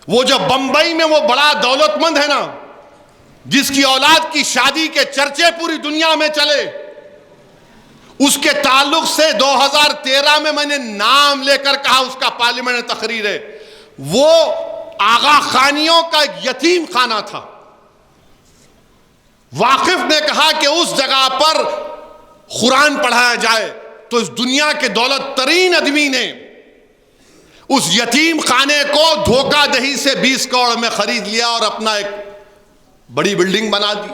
वो जो बंबई में वो बड़ा दौलतमंद है ना, जिसकी औलाद की शादी के चर्चे पूरी दुनिया में चले, उसके ताल्लुक से 2013 में मैंने नाम लेकर कहा, उसका पार्लियामेंट में तकरीर है, वो आगा खानियों का यतीम खाना था। वाकिफ ने कहा कि उस जगह पर कुरान पढ़ाया जाए, तो इस दुनिया के दौलत तरीन आदमी ने उस यतीम खाने को धोखाधड़ी से 20 करोड़ में खरीद लिया और अपना एक बड़ी बिल्डिंग बना दी।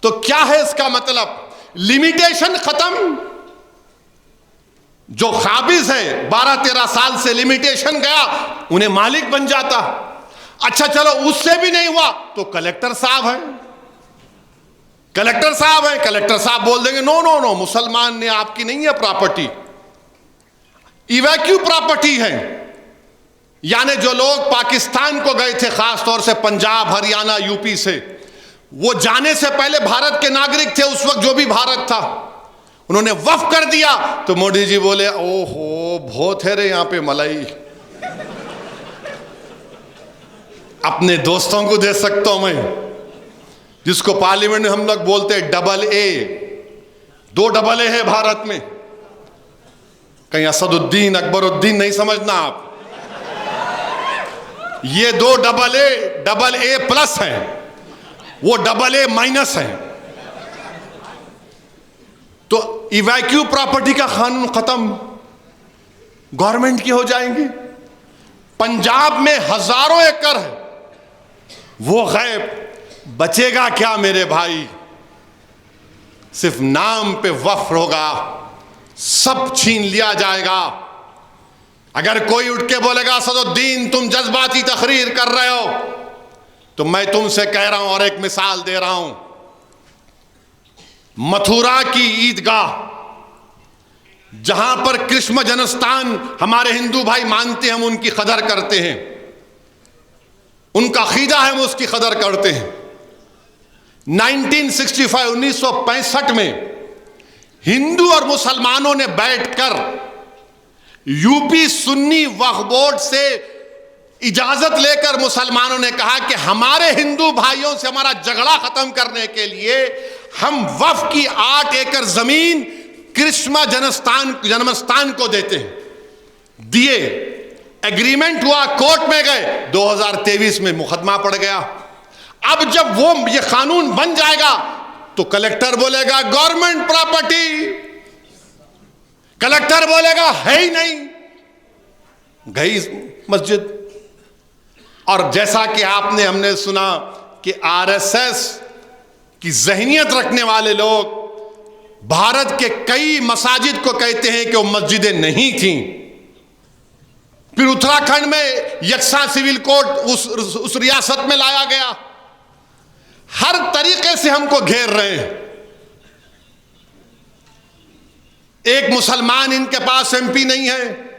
तो क्या है इसका मतलब? लिमिटेशन खत्म। जो काबिज है 12-13 साल से लिमिटेशन गया, उन्हें मालिक बन जाता। अच्छा चलो उससे भी नहीं हुआ तो कलेक्टर साहब है, कलेक्टर साहब है, कलेक्टर साहब बोल देंगे नो नो नो, मुसलमान ने आपकी नहीं है प्रॉपर्टी, इवैक्यू प्रॉपर्टी है। यानी जो लोग पाकिस्तान को गए थे, खासतौर से पंजाब, हरियाणा, यूपी से, वो जाने से पहले भारत के नागरिक थे, उस वक्त जो भी भारत था, उन्होंने वफ कर दिया। तो मोदी जी बोले ओहो बहुत है रे यहाँ पे मलाई, अपने दोस्तों को दे सकता हूं मैं, जिसको पार्लियामेंट में हम लोग बोलते हैं डबल ए। 2 डबल ए है भारत में, कहीं असदुद्दीन अकबरुद्दीन नहीं समझना आप, ये 2 डबल ए प्लस है, वो डबल ए माइनस है। तो इवैक्यू प्रॉपर्टी का कानून खत्म, गवर्नमेंट की हो जाएंगी। पंजाब में हजारों एकड़ है, वो गैब, बचेगा क्या मेरे भाई? सिर्फ नाम पे वक्फ होगा, सब छीन लिया जाएगा। अगर कोई उठ के बोलेगा असदुद्दीन तुम जज्बाती तकरीर कर रहे हो, तो मैं तुमसे कह रहा हूं और एक मिसाल दे रहा हूं। मथुरा की ईदगाह, जहां पर कृष्ण जन्मस्थान हमारे हिंदू भाई मानते हैं, हम उनकी कदर करते हैं, उनका अकीदा है, हम उसकी कदर करते हैं। 1965 में हिंदू और मुसलमानों ने बैठकर यूपी सुन्नी वक्फ बोर्ड से इजाजत लेकर मुसलमानों ने कहा कि हमारे हिंदू भाइयों से हमारा झगड़ा खत्म करने के लिए हम वक्फ की 8 एकड़ जमीन कृष्ण जन्मस्थान को देते हैं। दिए, एग्रीमेंट हुआ, कोर्ट में गए, 2023 में मुकदमा पड़ गया। अब जब वो ये कानून बन जाएगा तो कलेक्टर बोलेगा गवर्नमेंट प्रॉपर्टी, कलेक्टर बोलेगा है ही नहीं, गई मस्जिद। और जैसा कि हमने सुना कि आरएसएस की ज़हनियत रखने वाले लोग भारत के कई मसाजिद को कहते हैं कि वो मस्जिदें नहीं थीं। फिर उत्तराखंड में यकसा सिविल कोड उस रियासत में लाया गया। हर तरीके से हमको घेर रहे हैं। एक मुसलमान इनके पास एमपी नहीं है,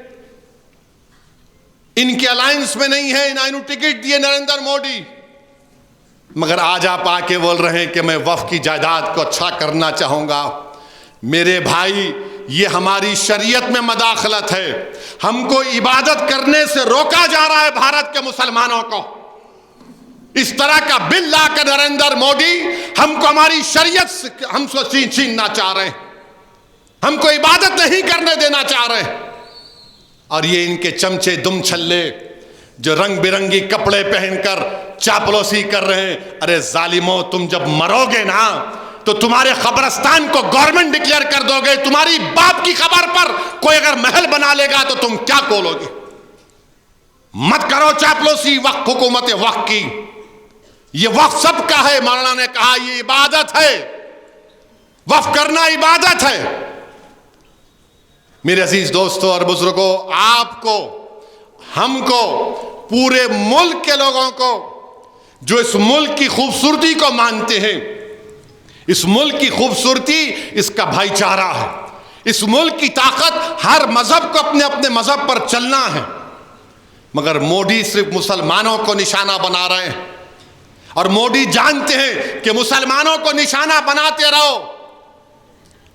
इनके अलायंस में नहीं है, ना इन्हें टिकट दिए नरेंद्र मोदी, मगर आज आप आके बोल रहे हैं कि मैं वक्फ की जायदाद को अच्छा करना चाहूंगा। मेरे भाई, ये हमारी शरीयत में मदाखलत है। हमको इबादत करने से रोका जा रहा है भारत के मुसलमानों को। इस तरह का बिल लाकर नरेंद्र मोदी हमको हमारी शरीयत से हमको छीनना चाह रहे हैं, हमको इबादत नहीं करने देना चाह रहे हैं। और ये इनके चमचे दुम छल्ले जो रंग बिरंगी कपड़े पहनकर चापलूसी कर रहे हैं। अरे जालिमो, तुम जब मरोगे ना तो तुम्हारे कब्रिस्तान को गवर्नमेंट डिक्लेयर कर दोगे। तुम्हारी बाप की खबर पर कोई अगर महल बना लेगा तो तुम क्या बोलोगे? मत करो चापलूसी वक्फ, हुकूमत वक्फ की। ये वक्फ सबका है। मौलाना ने कहा ये इबादत है, वक्फ करना इबादत है। मेरे अजीज दोस्तों और बुजुर्गों, आपको, हमको, पूरे मुल्क के लोगों को जो इस मुल्क की खूबसूरती को मानते हैं, इस मुल्क की खूबसूरती इसका भाईचारा है। इस मुल्क की ताकत हर मजहब को अपने अपने मजहब पर चलना है। मगर मोदी सिर्फ मुसलमानों को निशाना बना रहे हैं। और मोदी जानते हैं कि मुसलमानों को निशाना बनाते रहो,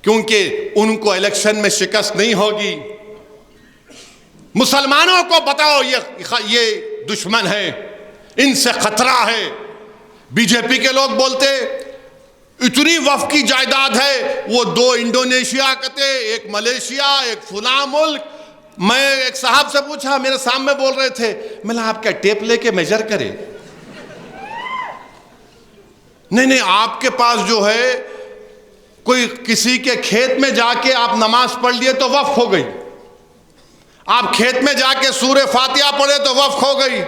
क्योंकि उनको इलेक्शन में शिकस्त नहीं होगी। मुसलमानों को बताओ ये दुश्मन है, इनसे खतरा है। बीजेपी के लोग बोलते इतनी वफ की जायदाद है, वो 2 इंडोनेशिया कहते, एक मलेशिया, एक फुला मुल्क। मैं एक साहब से पूछा, मेरे सामने बोल रहे थे, मैंने आप क्या टेप लेके मेजर करे? नहीं, आपके पास जो है, कोई किसी के खेत में जाके आप नमाज पढ़ लिए तो वक्फ हो गई, आप खेत में जाके सूरे फातिहा पढ़े तो वक्फ हो गई।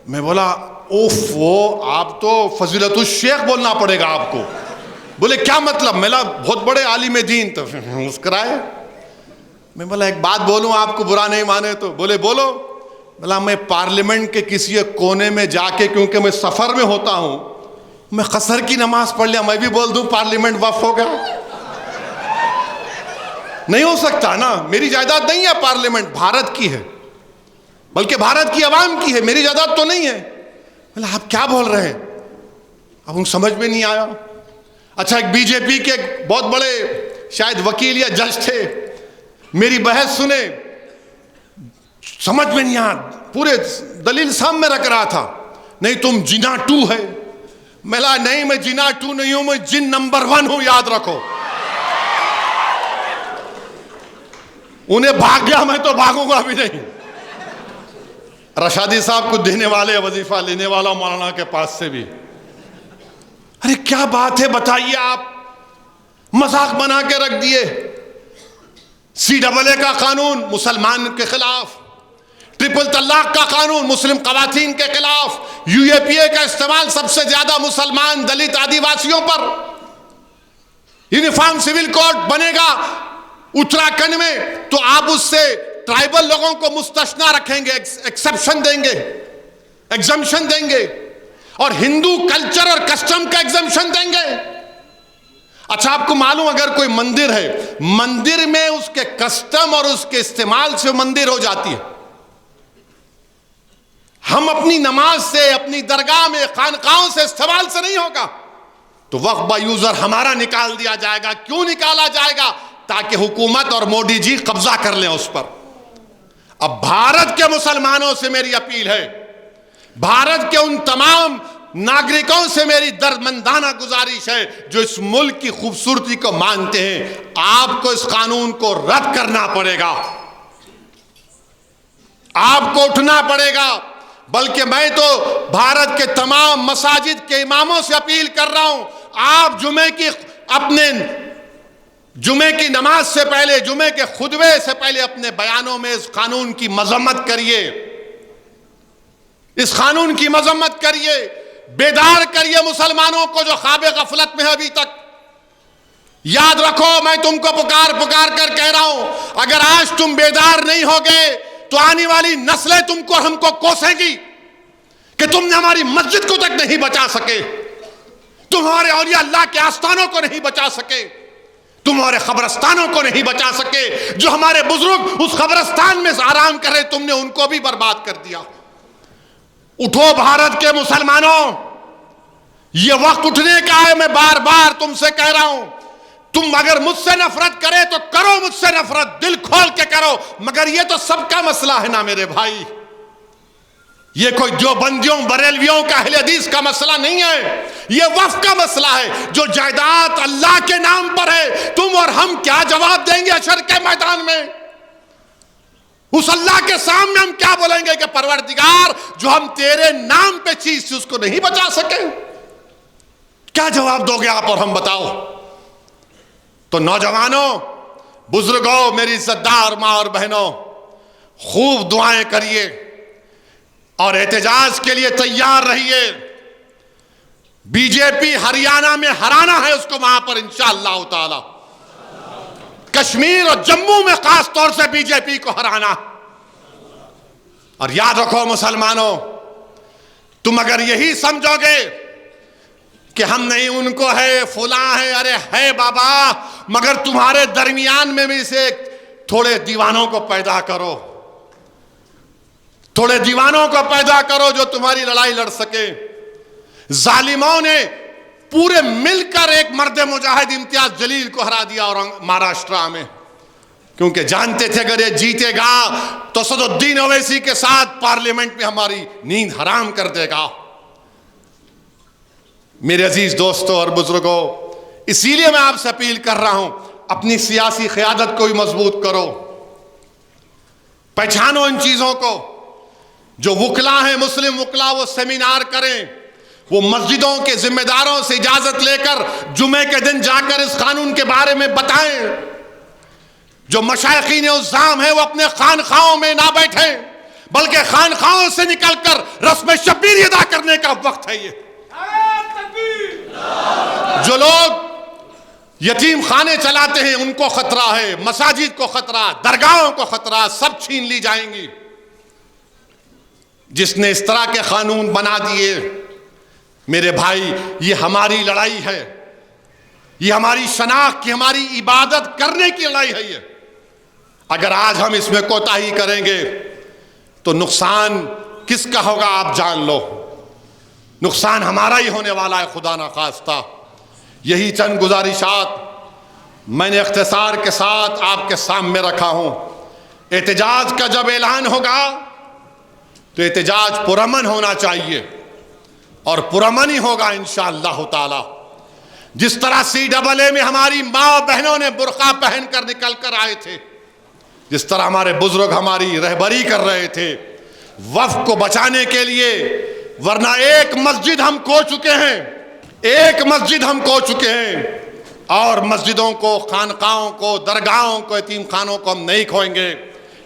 मैं बोला उफ, वो आप तो फजीलतुल शेख बोलना पड़ेगा आपको। बोले क्या मतलब? मेरा बहुत बड़े आलिम दीन। तो मुस्कुराए। मैं बोला एक बात बोलूं, आपको बुरा नहीं माने तो? बोले बोलो। बोला मैं पार्लियामेंट के किसी एक कोने में जाके, क्योंकि मैं सफर में होता हूं, मैं कसर की नमाज पढ़ लिया, मैं भी बोल दूं पार्लियामेंट वक्फ हो गया? नहीं हो सकता ना, मेरी जायदाद नहीं है पार्लियामेंट, भारत की है, बल्कि भारत की आवाम की है, मेरी जायदाद तो नहीं है। बोला आप क्या बोल रहे हैं? अब उनको समझ में नहीं आया। अच्छा, एक बीजेपी के बहुत बड़े शायद वकील या जज थे, मेरी बहस सुने, समझ में नहीं आया, पूरे दलील सामने रख रहा था, नहीं तुम जिना 2 है। मेला नहीं, मैं जिना 2 नहीं हूं, मैं जिन नंबर 1 हूं, याद रखो। उन्हें भाग गया, मैं तो भागूंगा भी नहीं। रशादी साहब को देने वाले, वजीफा लेने वाला मौलाना के पास से भी, अरे क्या बात है बताइए, आप मजाक बना के रख दिए। CAA का कानून मुसलमान के खिलाफ, ट्रिपल तलाक का कानून मुस्लिम खवातीन के खिलाफ, UAPA का इस्तेमाल सबसे ज्यादा मुसलमान, दलित, आदिवासियों पर। यूनिफॉर्म सिविल कोड बनेगा उत्तराखंड में, तो आप उससे ट्राइबल लोगों को मुस्तस्ना रखेंगे, एक्सेप्शन देंगे, एग्जम्पशन देंगे, और हिंदू कल्चर और कस्टम का एग्जम्पशन देंगे। अच्छा, आपको मालूम, अगर कोई मंदिर है, मंदिर में उसके कस्टम और उसके इस्तेमाल से मंदिर हो जाती है। हम अपनी नमाज से, अपनी दरगाह में, खानकाहों से, इस्तेमाल से नहीं होगा, तो वक्फ बा यूजर हमारा निकाल दिया जाएगा। क्यों निकाला जाएगा? ताकि हुकूमत और मोदी जी कब्जा कर लें उस पर। अब भारत के मुसलमानों से मेरी अपील है, भारत के उन तमाम नागरिकों से मेरी दर्दमंदाना गुजारिश है जो इस मुल्क की खूबसूरती को मानते हैं, आपको इस कानून को रद्द करना पड़ेगा, आपको उठना पड़ेगा। बल्कि मैं तो भारत के तमाम मसाजिद के इमामों से अपील कर रहा हूं, आप अपने जुमे की नमाज से पहले, जुमे के खुतबे से पहले अपने बयानों में इस कानून की मजम्मत करिए, इस कानून की मजम्मत करिए, बेदार करिए मुसलमानों को जो ख्वाबे गफलत में है अभी तक। याद रखो, मैं तुमको पुकार पुकार कर कह रहा हूं, अगर आज तुम बेदार नहीं हो गए तो आने वाली नस्लें तुमको, हमको कोसेंगी कि तुमने हमारी मस्जिद को तक नहीं बचा सके, तुम्हारे औलिया अल्लाह के आस्थानों को नहीं बचा सके, तुम्हारे कब्रस्तानों को नहीं बचा सके, जो हमारे बुजुर्ग उस कब्रस्तान में आराम कर रहे, तुमने उनको भी बर्बाद कर दिया। उठो भारत के मुसलमानों, यह वक्त उठने का है। मैं बार बार तुमसे कह रहा हूं, तुम अगर मुझसे नफरत करे तो करो मुझसे नफरत, दिल खोल के करो, मगर यह तो सबका मसला है ना मेरे भाई। यह कोई देवबंदियों बरेलवियों का अहले हदीस का मसला नहीं है, यह वक्फ का मसला है। जो जायदाद अल्लाह के नाम पर है, तुम और हम क्या जवाब देंगे हशर के मैदान में? उस अल्लाह के सामने हम क्या बोलेंगे कि परवरदिगार, जो हम तेरे नाम पे चीज थी उसको नहीं बचा सके? क्या जवाब दोगे आप और हम? बताओ। तो नौजवानों, बुजुर्गों, मेरी इज्जतदार मां और बहनों, खूब दुआएं करिए और एहतजाज के लिए तैयार रहिए। बीजेपी हरियाणा में हराना है उसको, वहां पर इंशाअल्लाह ताला। कश्मीर और जम्मू में खास तौर से बीजेपी को हराना। और याद रखो मुसलमानों, तुम अगर यही समझोगे कि हम नहीं, उनको है, फुला है, अरे है बाबा, मगर तुम्हारे दरमियान में भी से थोड़े दीवानों को पैदा करो, थोड़े दीवानों को पैदा करो जो तुम्हारी लड़ाई लड़ सके। जालिमों ने पूरे मिलकर एक मर्द मुजाहिद इम्तियाज जलील को हरा दिया और महाराष्ट्र में क्योंकि जानते थे अगर ये जीतेगा तो सदुद्दीन ओवैसी के साथ पार्लियामेंट में हमारी नींद हराम कर देगा। मेरे अजीज दोस्तों और बुजुर्गों, इसीलिए मैं आपसे अपील कर रहा हूं, अपनी सियासी क़यादत को भी मजबूत करो, पहचानो इन चीजों को। जो वकला हैं, मुस्लिम वकला, वो सेमिनार करें, वो मस्जिदों के जिम्मेदारों से इजाजत लेकर जुमे के दिन जाकर इस कानून के बारे में बताएं। जो मशाइखीन उज़्ज़ाम है वो अपने खानखाओं में ना बैठे, बल्कि खानखाओं से निकलकर रस्म शब्बीर अदा करने का वक्त है। ये जो लोग यतीम खाने चलाते हैं उनको खतरा है, मसाजिद को खतरा, दरगाहों को खतरा, सब छीन ली जाएंगी। जिसने इस तरह के कानून बना दिए, मेरे भाई, ये हमारी लड़ाई है, ये हमारी शनाख्त की, हमारी इबादत करने की लड़ाई है। ये अगर आज हम इसमें कोताही करेंगे तो नुकसान किसका होगा आप जान लो। नुकसान हमारा ही होने वाला है, खुदा ना खास्ता। यही चंद गुजारिशात मैंने इख्तिसार के साथ आपके सामने रखा हूं। एहतजाज का जब ऐलान होगा तो एहतजाज पुरअमन होना चाहिए और पुरअमन ही होगा इंशाअल्लाह ताला। जिस तरह CAA में हमारी माँ बहनों ने बुर्का पहनकर निकल कर आए थे, जिस तरह हमारे बुजुर्ग हमारी रहबरी कर रहे थे वफ़ को बचाने के लिए, वरना एक मस्जिद हम खो चुके हैं, एक मस्जिद हम खो चुके हैं और मस्जिदों को, खानकाहों को, दरगाहों को, यतीम खानों को हम नहीं खोएंगे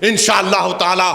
इंशाअल्लाह ताला।